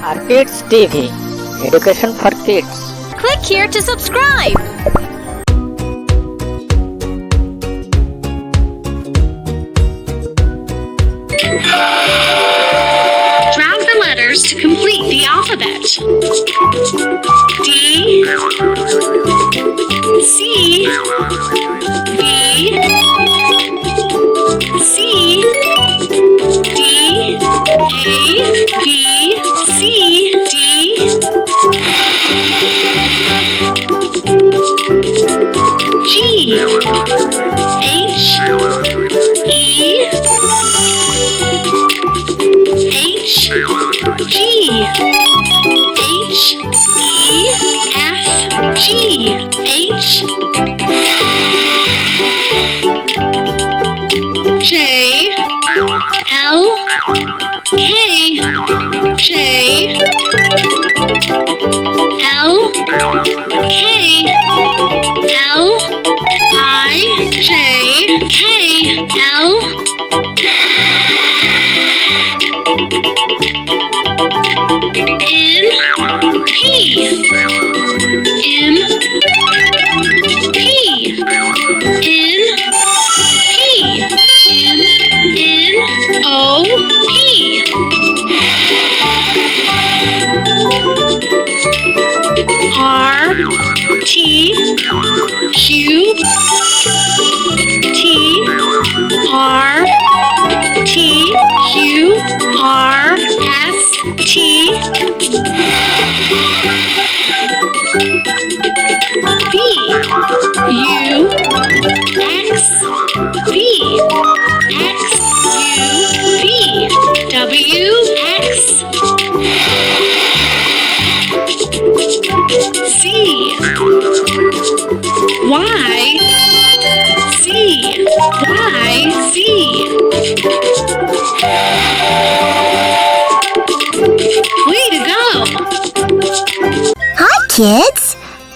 Rkids TV, education for kids. Click here to subscribe. Drag the letters to complete the alphabet. D, C, B, C, D, A, B, C, D, G, H, E, H, G, H, E, F, G, H, J, L, K, J, L, K, L, I, J, K, L, N, P, M, P, N, P, N, O, P, R, T, Q, T, R, T, Q, R, S, T, B, U, X, B, X, U, B, W, X, C, Y, Z, Y, Z. Way to go! Hi kids!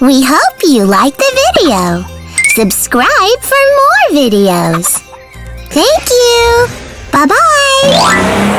We hope you liked the video. Subscribe for more videos. Thank you! Bye-bye!